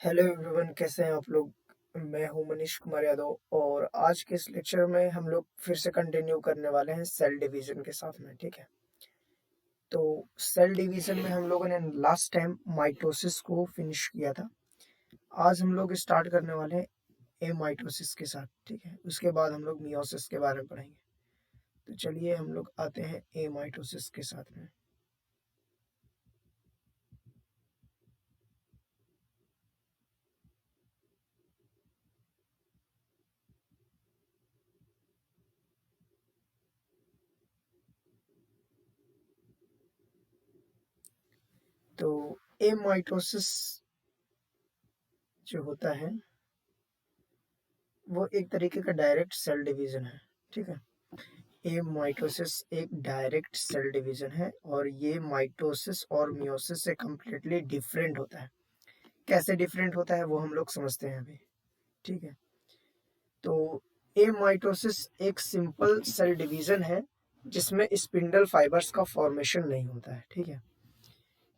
Hello everyone, कैसे हैं आप लोग। मैं हूं मनीष कुमार यादव और आज के इस लेक्चर में हम लोग फिर से कंटिन्यू करने वाले हैं सेल डिवीजन के साथ में। ठीक है, तो सेल डिवीजन में हम लोगों ने लास्ट टाइम माइटोसिस को फिनिश किया था। आज हम लोग स्टार्ट करने वाले हैं एमाइटोसिस के साथ। ठीक है, उसके बाद हम लोग मियोसिस के बारे में पढ़ेंगे। तो चलिए हम लोग आते हैं एमाइटोसिस के साथ में। तो एमाइटोसिस जो होता है वो एक तरीके का डायरेक्ट सेल डिवीजन है। ठीक है, ये माइटोसिस एक डायरेक्ट सेल डिवीजन है और ये माइटोसिस और मियोसिस से कम्प्लीटली डिफरेंट होता है। कैसे डिफरेंट होता है वो हम लोग समझते हैं अभी। ठीक है, तो ए माइटोसिस एक सिंपल सेल डिवीजन है जिसमें स्पिंडल फाइबर्स का फॉर्मेशन नहीं होता है। ठीक है,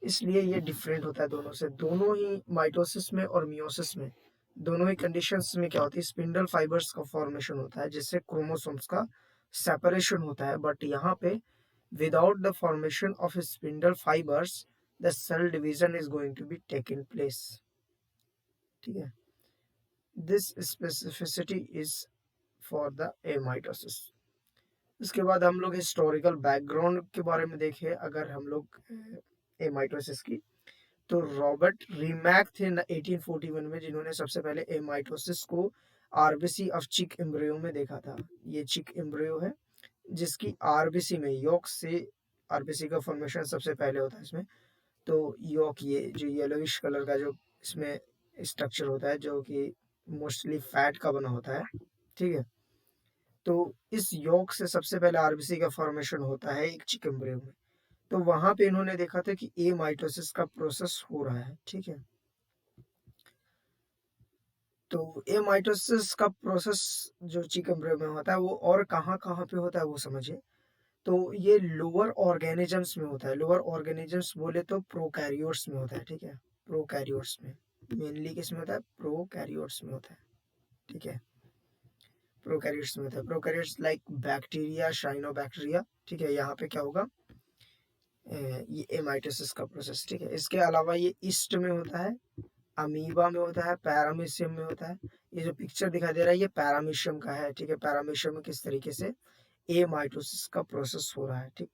इसलिए ये डिफरेंट होता है दोनों से। दोनों ही माइटोसिस में और मियोसिस में दोनों ही कंडीशंस में क्या होती है, स्पिंडल फाइबर्स का फॉर्मेशन होता है जिससे क्रोमोसोम्स का सेपरेशन होता है। बट यहाँ पे without the formation of spindle fibers the cell division is going to be taken place। ठीक है, this specificity is for the amitosis। इसके बाद हम लोग हिस्टोरिकल बैकग्राउंड के बारे में देखें अगर हम लोग एमाइटोसिस की, तो रॉबर्ट रीमैक थे 1841 में जिन्होंने सबसे पहले एमाइटोसिस को आरबीसी ऑफ चिक एम्ब्रियो में देखा था। ये चिक एम्ब्रियो है जिसकी आरबीसी में यॉक से आरबीसी का फॉर्मेशन सबसे पहले होता है इसमें। तो यॉक ये जो येलोइश कलर का जो इसमें स्ट्रक्चर होता है जो कि मोस्टली फैट का बना होता है। ठीक है, तो इस यॉक से सबसे पहले आरबीसी का फॉर्मेशन होता है एक चिक एम्ब्रियो में। तो वहां पे इन्होंने देखा था कि ए माइटोसिस का प्रोसेस हो रहा है। ठीक है, तो ए माइटोसिस का प्रोसेस जो चिक एम्ब्रियो में होता है वो और कहाँ कहाँ पे होता है वो समझिए। तो ये लोअर ऑर्गेनिजम्स में होता है। लोअर ऑर्गेनिजम्स बोले तो प्रोकैरियोट्स में होता है। ठीक है, प्रोकैरियोट्स में मेनली किस में होता है, प्रोकैरियोट्स में होता है। ठीक है, प्रोकैरियोट्स में होता है। Prokaryotes like bacteria, cyanobacteria. ठीक है, यहाँ पे क्या होगा, ये एमाइटोसिस का प्रोसेस। ठीक है, इसके अलावा ये ईस्ट में होता है, अमीबा में होता है, पैरामीशियम में होता है। ये जो पिक्चर दिखाई दे रहा है ये पैरामीशियम का है। ठीक है, पैरामीशियम में किस तरीके से एमाइटोसिस का प्रोसेस हो रहा है। ठीक,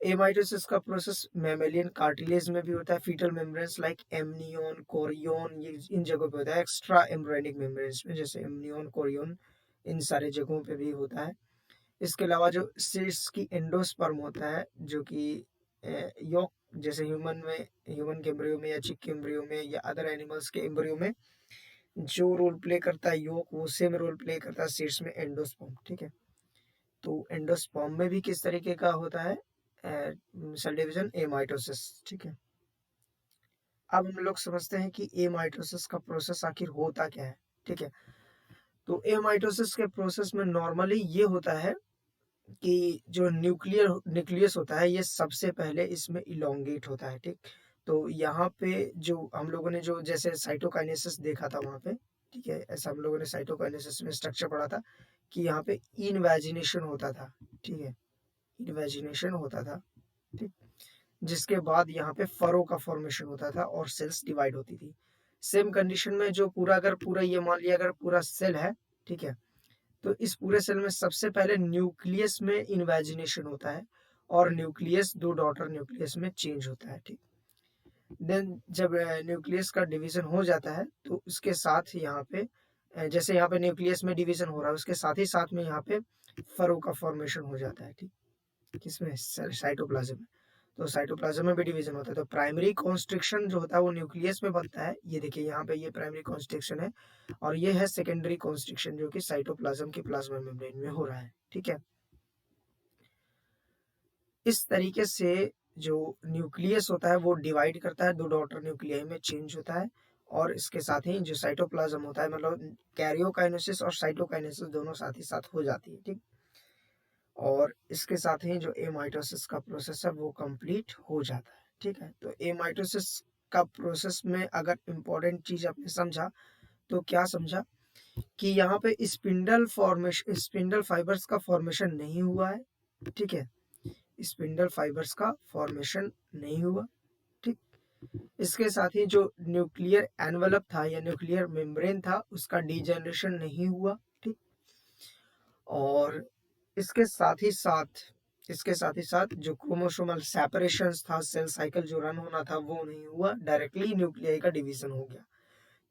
एमाइटोसिस का प्रोसेस मैमेलियन कार्टिलेज में भी होता है। Foetal membranes like amnion, chorion, ये इन जगहों पे होता है। एक्स्ट्रा एम्ब्रायोनिक मेम्ब्रेन्स में जैसे एमनियन, कोरियन, इन सारे जगहों पे भी होता है। इसके अलावा जो सीड्स की एंडोस्पर्म होता है जो कि यॉक जैसे ह्यूमन में, ह्यूमन के एम्ब्रियो में या चिक के एम्ब्रियो में या अदर एनिमल्स के एम्ब्रियो में जो रोल प्ले करता है यॉक, वो सेम रोल प्ले करता है सीड्स में एंडोस्पर्म। ठीक है, तो एंडोस्पर्म में भी किस तरीके का होता है सेल डिवीजन, एमाइटोसिस। ठीक है, अब हम लोग समझते हैं कि एमाइटोसिस का प्रोसेस आखिर होता क्या है। ठीक है, तो एमाइटोसिस के प्रोसेस में नॉर्मली ये होता है कि जो न्यूक्लियस होता है ये सबसे पहले इसमें इलोंगेट होता है। ठीक, तो यहाँ पे जो हम लोगों ने जो जैसे साइटोकाइनेसिस देखा था वहाँ पे, ठीक है, ऐसा हम लोगों ने साइटोकाइनेसिस में स्ट्रक्चर पढ़ा था कि यहाँ पे इनवेजिनेशन होता था। ठीक है, इन्वेजिनेशन होता था। ठीक, जिसके बाद यहाँ पे फरो का फॉर्मेशन होता था और सेल्स डिवाइड होती थी। सेम कंडीशन में जो पूरा अगर पूरा ये मान लिया अगर पूरा सेल है, ठीक है, तो इस पूरे सेल में सबसे पहले न्यूक्लियस में इन्वेजिनेशन होता है और न्यूक्लियस दो डॉटर न्यूक्लियस में चेंज होता है। ठीक, देन जब न्यूक्लियस का डिवीजन हो जाता है तो उसके साथ यहाँ पे जैसे यहाँ पे न्यूक्लियस में डिवीजन हो रहा है उसके साथ में यहाँ पे फरो का फॉर्मेशन हो जाता है। ठीक, किसमें, साइटोप्लाज्म में। तो साइटोप्लाज्म में भी डिवीजन होता है। तो प्राइमरी कॉन्स्ट्रिक्शन जो होता है वो न्यूक्लियस में बनता है। ये देखिए यहाँ पे ये प्राइमरी कॉन्स्ट्रिक्शन है और ये है सेकेंडरी कॉन्स्ट्रिक्शन जो कि साइटोप्लाज्म की प्लाज्मा मेम्ब्रेन में हो रहा है। ठीक है, इस तरीके से जो न्यूक्लियस होता है वो डिवाइड करता है, दो डॉटर न्यूक्लियाई में चेंज होता है और इसके साथ ही जो साइटोप्लाज्म होता है मतलब कैरियोकाइनेसिस और साइटोकाइनेसिस दोनों साथ ही साथ हो जाती है। ठीक, और इसके साथ ही जो एमाइटोसिस का प्रोसेस है वो कंप्लीट हो जाता है। ठीक है, तो एमाइटोसिस का प्रोसेस में अगर इम्पोर्टेंट चीज आपने समझा तो क्या समझा कि यहाँ पे स्पिंडल फाइबर्स का फॉर्मेशन नहीं हुआ है, ठीक है, स्पिंडल फाइबर्स का फॉर्मेशन नहीं हुआ, ठीक। इसके साथ ही जो न्यूक्लियर एनवलप था या न्यूक्लियर मेम्ब्रेन था उसका डीजेनरेशन नहीं हुआ, ठीक। और इसके साथ ही साथ जो क्रोमोसोमल सेपरेशंस था, सेल साइकिल जो रन होना था वो नहीं हुआ, डायरेक्टली न्यूक्लियाई का डिवीजन हो गया।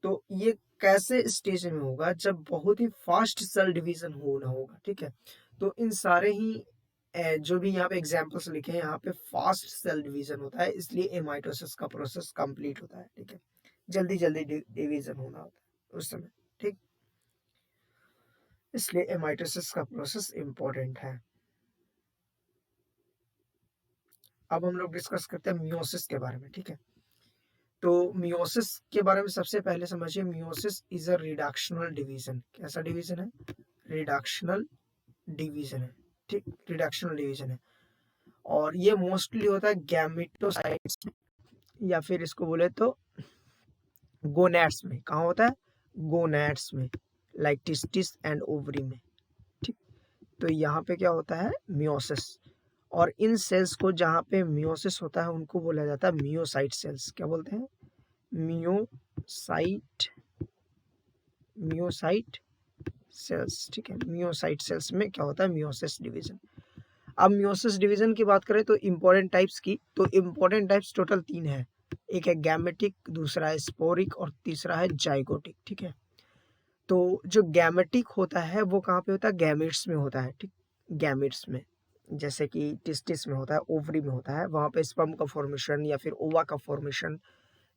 तो ये कैसे स्टेज में होगा? जब बहुत ही फास्ट सेल डिवीजन होना होगा, ठीक है। तो इन सारे ही जो भी यहाँ पे एग्जांपल्स लिखे हैं यहाँ पे फास्ट सेल डिवीजन होता है, इसलिए एमाइटोसिस का प्रोसेस कंप्लीट होता है, ठीक है। जल्दी जल्दी डिवीजन होना होता है उस समय, ठीक। इसलिए एमाइटोसिस का प्रोसेस इंपॉर्टेंट है। अब हम लोग डिस्कस करते हैं मियोसिस के बारे में, ठीक है। तो मियोसिस के बारे में सबसे पहले समझिए, meiosis is a reductional division. कैसा डिवीजन है? रिडक्शनल डिवीजन है, ठीक, रिडक्शनल डिवीजन है। और ये मोस्टली होता है गैमेटोसाइट्स में, या फिर इसको बोले तो गोनैड्स में। कहाँ होता है? गोनैड्स में, लाइक टिस्टिस एंड ओवरी में, ठीक। तो यहाँ पे क्या होता है? मियोसिस। और इन सेल्स को जहाँ पे मियोसिस होता है उनको बोला जाता है मियोसाइट सेल्स। क्या बोलते हैं? मियोसाइट मियोसाइट सेल्स, ठीक है। मियोसाइट सेल्स में क्या होता है? Meiosis division. अब मियोसिस डिवीजन की बात करें तो इम्पोर्टेंट टाइप्स की, तो इम्पोर्टेंट टाइप्स टोटल 3 है। एक है गैमेटिक, दूसरा है स्पोरिक और तीसरा है जाइगोटिक, ठीक है। तो जो गैमेटिक होता है वो कहाँ पे होता है? गैमेट्स में होता है, ठीक, गैमेट्स में। जैसे कि टिस्टिस में होता है, ओवरी में होता है, वहाँ पे स्पर्म का फॉर्मेशन या फिर ओवा का फॉर्मेशन,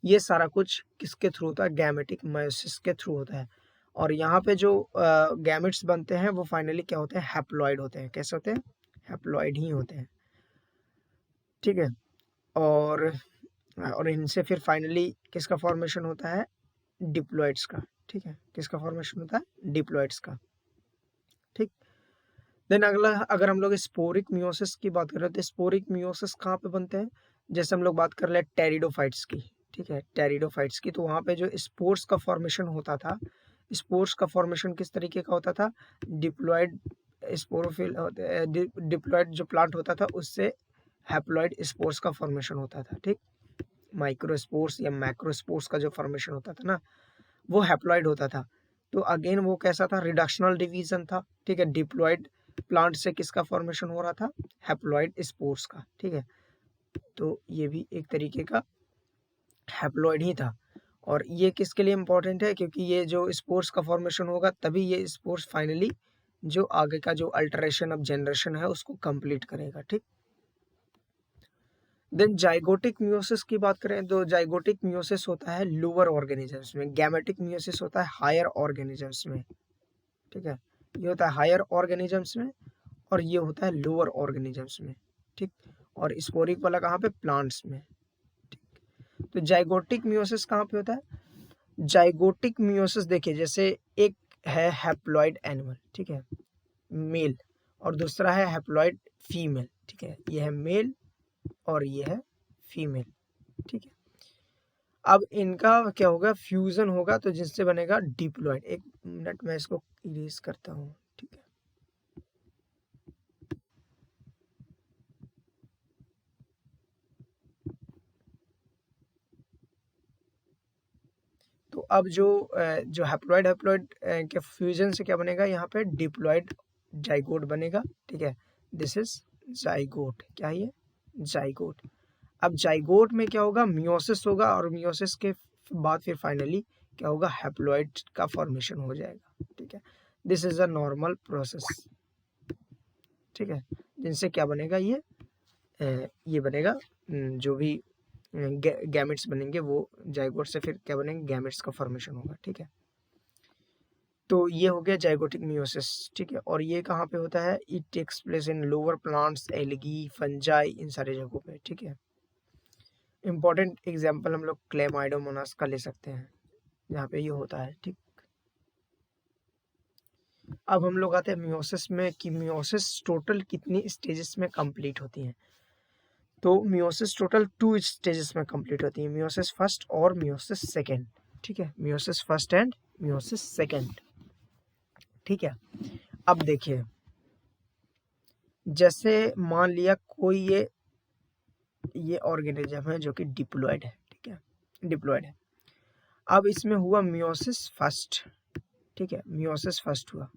ये सारा कुछ किसके थ्रू होता है? गैमेटिक मायोसिस के थ्रू होता है। और यहाँ पे जो गैमेट्स बनते हैं वो फाइनली क्या होते हैं? हैप्लॉइड होते हैं। कैसे होते हैं? हैप्लॉइड ही होते हैं, ठीक है। और इनसे फिर फाइनली किसका फॉर्मेशन होता है? डिप्लॉइड्स का, ठीक है। किसका फॉर्मेशन होता है? डिप्लॉइड्स का, ठीक। देन अगला, अगर हम लोग स्पोरिक मियोसिस की बात करें तो स्पोरिक मियोसिस कहाँ पे बनते हैं? जैसे हम लोग बात कर ले टेरिडोफाइट्स की, ठीक है, टेरिडोफाइट्स की, तो वहाँ पे जो स्पोर्स का फॉर्मेशन होता था, स्पोर्स का फॉर्मेशन किस तरीके का होता था? डिप्लॉइड स्पोरोफिल, डिप्लॉइड जो प्लांट होता था उससे हैप्लॉइड स्पोर्स का फॉर्मेशन होता था, ठीक। माइक्रोस्पोर्स या मैक्रोस्पोर्स का जो फॉर्मेशन होता था ना वो हैप्लॉइड होता था। तो अगेन वो कैसा था? रिडक्शनल डिवीजन था, ठीक है। डिप्लॉइड प्लांट से किसका फॉर्मेशन हो रहा था? हैप्लॉइड स्पोर्स का, ठीक है। तो ये भी एक तरीके का हैप्लॉइड ही था। और ये किसके लिए इंपॉर्टेंट है? क्योंकि ये जो स्पोर्स का फॉर्मेशन होगा तभी ये स्पोर्स फाइनली जो आगे का जो अल्टरेशन ऑफ जनरेशन है उसको कंप्लीट करेगा, ठीक। देन जाइगोटिक मियोसिस की बात करें तो जाइगोटिक मियोसिस होता है लोअर ऑर्गेनिजम्स में, गैमेटिक मियोसिस होता है हायर ऑर्गेनिजम्स में, ठीक है। ये होता है हायर ऑर्गेनिजम्स में और ये होता है लोअर ऑर्गेनिजम्स में, ठीक। और स्पोरिक वाला कहाँ पे? प्लांट्स में, ठीक। तो जाइगोटिक मियोसिस कहाँ पे होता है? जाइगोटिक मियोसिस देखिए, जैसे एक है हैप्लॉइड एनिमल, ठीक है, मेल, और दूसरा है हैप्लॉइड फीमेल, ठीक है। ये है मेल और ये है फीमेल, ठीक है। अब इनका क्या होगा? फ्यूजन होगा तो जिससे बनेगा डिप्लॉइड। एक मिनट में इसको इरेज करता हूँ, ठीक है। तो अब जो हैप्लॉइड हैप्लॉइड के फ्यूजन से क्या बनेगा? यहाँ पे डिप्लॉइड जाइगोट बनेगा, ठीक है। This is zygote. क्या है ये? जाइगोट। अब जाइगोट में क्या होगा? मियोसिस होगा और मियोसिस के बाद फिर फाइनली क्या होगा? हैप्लॉइड का फॉर्मेशन हो जाएगा, ठीक है। This is a normal process, ठीक है। जिनसे क्या बनेगा? ये बनेगा जो भी गैमेट्स बनेंगे वो जाइगोट से फिर क्या बनेंगे? गैमेट्स का फॉर्मेशन होगा, ठीक है। तो ये हो गया जाइगोटिक मियोसिस, ठीक है। और ये कहाँ पे होता है? It takes place in lower plants, algae, fungi, इन सारे जगहों पे, ठीक है। इंपॉर्टेंट एग्जाम्पल हम लोग क्लेमाइडोमोनास का ले सकते हैं जहाँ पे ये होता है, ठीक। अब हम लोग आते हैं मियोसिस में कि मियोसिस टोटल कितनी स्टेजेस में कंप्लीट होती हैं। तो मियोसिस टोटल 2 स्टेजेस में कंप्लीट होती है, मियोसिस फर्स्ट और मियोसिस सेकेंड। ठीक है, meiosis first and meiosis second. ठीक है, अब देखिए, जैसे मान लिया कोई ये ऑर्गेनिज्म है जो कि डिप्लॉयड है। ठीक है, डिप्लॉयड है। अब इसमें हुआ मियोसिस फर्स्ट। ठीक है, मियोसिस फर्स्ट हुआ।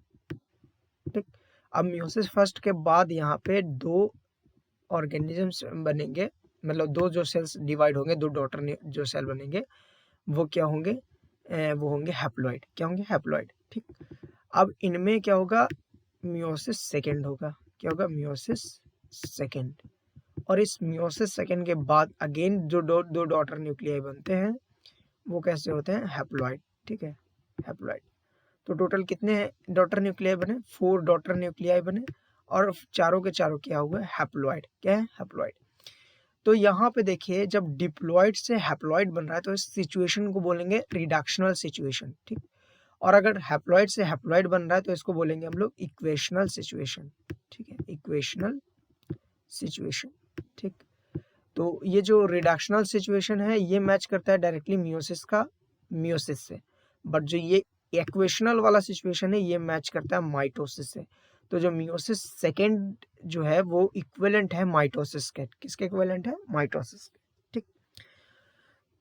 ठीक, अब मियोसिस फर्स्ट के बाद यहाँ पे 2 ऑर्गेनिजम्स बनेंगे, मतलब 2 जो सेल्स डिवाइड होंगे, 2 डॉटर जो सेल बनेंगे, वो क्या होंगे, वो होंगे हैप्लॉइड। क्या होंगे, हैप्लॉइड। ठीक, अब इनमें क्या होगा, मियोसिस सेकेंड होगा। क्या होगा, मियोसिस सेकेंड। और इस मियोसिस सेकेंड के बाद अगेन जो दो डॉटर न्यूक्लियाई बनते हैं वो कैसे होते हैं, हैप्लॉइड। ठीक है, हैप्लॉइड। तो टोटल कितने डॉटर न्यूक्लियाई बने, 4 डॉटर न्यूक्लियाई बने, और चारों के चारों क्या हुए, हैप्लॉइड। क्या है, हैप्लॉइड। तो यहाँ पे देखिए, जब डिप्लॉइड से हैप्लॉइड बन रहा है तो इस सिचुएशन को बोलेंगे रिडक्शनल सिचुएशन। ठीक, और अगर हैप्लॉइड से हैप्लॉइड बन रहा है तो इसको बोलेंगे हम लोग इक्वेशनल सिचुएशन। ठीक है, इक्वेशनल सिचुएशन। ठीक, तो ये जो रिडक्शनल सिचुएशन है ये मैच करता है डायरेक्टली मियोसिस का, मियोसिस से, बट जो ये इक्वेशनल वाला सिचुएशन है ये मैच करता है माइटोसिस से। तो जो मियोसिस सेकेंड जो है वो इक्विवेलेंट है माइटोसिस के। किसके इक्विवेलेंट है, माइटोसिस के। ठीक,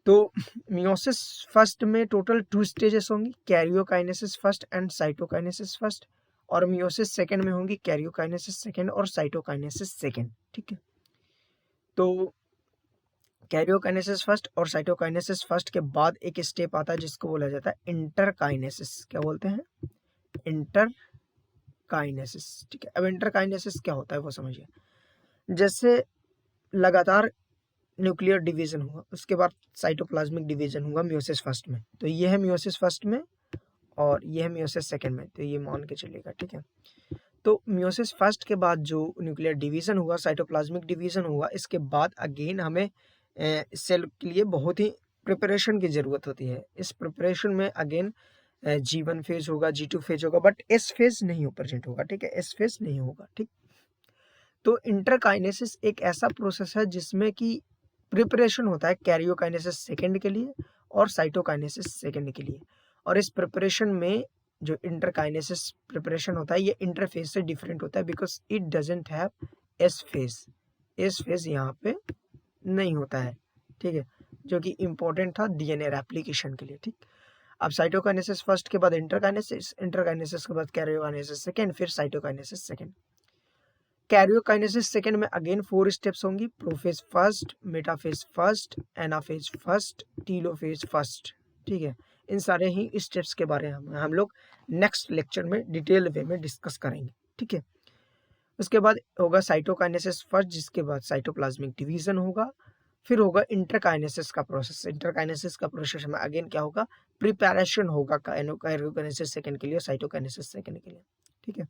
तो मियोसिस फर्स्ट में टोटल 2 स्टेजेस होंगी, karyokinesis first and cytokinesis first, और मियोसिस सेकेंड में होंगी कैरियोकाइनेसिस सेकेंड और साइटोकाइनेसिस सेकेंड। ठीक है, तो कैरियोकाइनेसिस फर्स्ट और साइटोकाइनेसिस फर्स्ट के बाद एक स्टेप आता है जिसको बोला जाता है इंटरकाइनेसिस। क्या बोलते हैं, इंटरकाइनेसिस। ठीक है, अब इंटरकाइनेसिस क्या होता है वो समझिए। जैसे लगातार न्यूक्लियर डिवीजन हुआ, उसके बाद साइटोप्लाज्मिक डिवीजन हुआ मियोसिस फर्स्ट में, तो ये है मियोसिस फर्स्ट में और ये है मियोसिस सेकेंड में, तो ये मान के चलिएगा। ठीक है, तो मियोसिस फर्स्ट के बाद जो न्यूक्लियर डिवीजन हुआ, साइटोप्लाज्मिक डिवीजन हुआ, इसके बाद अगेन हमें सेल के लिए बहुत ही प्रिपरेशन की ज़रूरत होती है। इस प्रिपरेशन में अगेन G1 फेज होगा, G2 फेज होगा, बट एस फेज नहीं प्रेजेंट होगा। ठीक है, एस फेज नहीं होगा। ठीक, तो इंटरकाइनेसिस एक ऐसा प्रोसेस है जिसमें कि प्रिपरेशन होता है कैरियोकाइनेसिस सेकेंड के लिए और साइटोकाइनेसिस सेकेंड के लिए, और इस प्रिपरेशन में जो इंटरकाइनेसिस प्रिपरेशन होता है ये इंटरफेज से डिफरेंट होता है because it doesn't have S phase. S phase यहाँ पे नहीं होता है। ठीक है, जो कि इम्पोर्टेंट था डीएनए रेप्लिकेशन के लिए। ठीक, अब साइटोकाइनेसिस फर्स्ट के बाद इंटरकाइनेसिस, इंटरकाइनेसिस के बाद कैरियोकाइनेसिस सेकेंड, फिर साइटोकाइनेसिस सेकेंड। कैरियोकाइनेसिस सेकेंड में अगेन 4 स्टेप्स होंगी, prophase first, metaphase first, anaphase first, telophase first. ठीक है, इन सारे ही स्टेप्स के बारे में हम लोग नेक्स्ट लेक्चर में डिटेल वे में डिस्कस करेंगे। ठीक है, उसके बाद होगा साइटोकाइनेसिस फर्स्ट, जिसके बाद साइटोप्लाज्मिक डिवीजन होगा, फिर होगा इंटरकाइनेसिस का प्रोसेस। इंटरकाइनेसिस का प्रोसेस में अगेन क्या होगा, प्रिपरेशन होगा कैरियोकाइनेसिस सेकेंड के लिए, साइटोकाइनेसिस सेकेंड के लिए। ठीक है,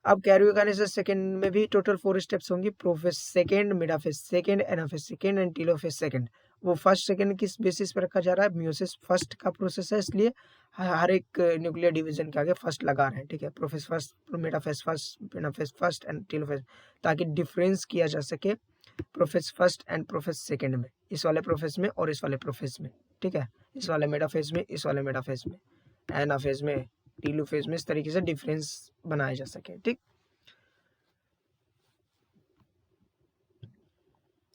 अब कैरियोकाइनेसिस सेकेंड में भी टोटल 4 स्टेप्स होंगी, prophase second, metaphase second, anaphase second and telophase second. वो फर्स्ट सेकेंड किस बेसिस पर रखा जा रहा है, मियोसिस फर्स्ट का प्रोसेस है, इसलिए हर एक न्यूक्लियर डिवीजन के आगे फर्स्ट लगा रहे हैं। ठीक है, prophase first, metaphase first, anaphase first and telophase, ताकि डिफरेंस किया जा सके prophase first and prophase second में, इस वाले प्रोफेज में और इस वाले प्रोफेज में। ठीक है, इस वाले मेटाफेज में, इस वाले मेटाफेज में, एनाफेज में, टीलोफेज में, इस तरीके से डिफरेंस बनाया जा सके। ठीक,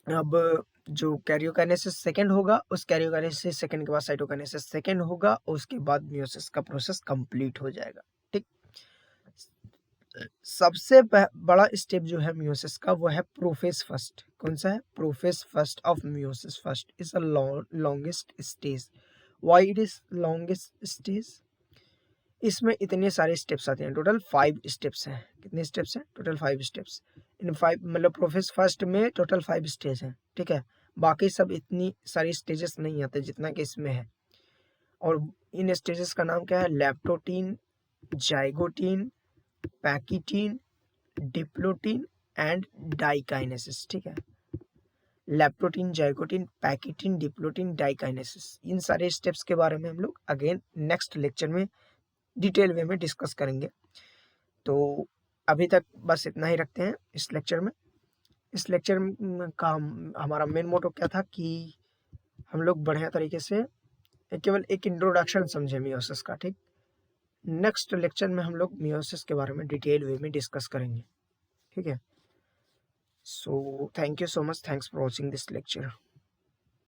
अब जो कैरियोकाइनेसिस सेकेंड होगा, उस कैरियोकाइनेसिस सेकेंड के बाद साइटोकाइनेसिस सेकेंड होगा, उसके बाद मियोसिस का प्रोसेस कंप्लीट हो जाएगा। ठीक, सबसे बड़ा स्टेप जो है मियोसिस का वो है प्रोफेज फर्स्ट। कौन सा है, prophase first of meiosis first is a longest stage. Why it is longest stage, इसमें इतने सारे स्टेप्स आते हैं, टोटल 5 स्टेप्स हैं। कितने स्टेप्स हैं, टोटल 5 स्टेप्स। इन 5 मतलब प्रोफेस फर्स्ट में टोटल 5 स्टेज हैं। ठीक है, बाकी सब इतनी सारी स्टेजेस नहीं आते जितना कि इसमें है। और इन स्टेजेस का नाम क्या है, लैप्टोटीन, जाइगोटीन, पैकिटीन, डिप्लोटीन एंड डाइकाइनेसिस। ठीक है, लैप्टोटीन, जाइगोटीन, पैकिटीन, डिप्लोटीन, डाइकाइनेसिस, इन सारे स्टेप्स के बारे में हम लोग अगेन नेक्स्ट लेक्चर में डिटेल वे में डिस्कस करेंगे। तो अभी तक बस इतना ही रखते हैं इस लेक्चर में। इस लेक्चर का हमारा मेन मोटो क्या था कि हम लोग बढ़िया तरीके से केवल एक इंट्रोडक्शन समझे मियोसिस का, ठीक। नेक्स्ट लेक्चर में हम लोग मियोसिस के बारे में डिटेल वे में डिस्कस करेंगे, ठीक है। So thank you so much, thanks for watching this lecture.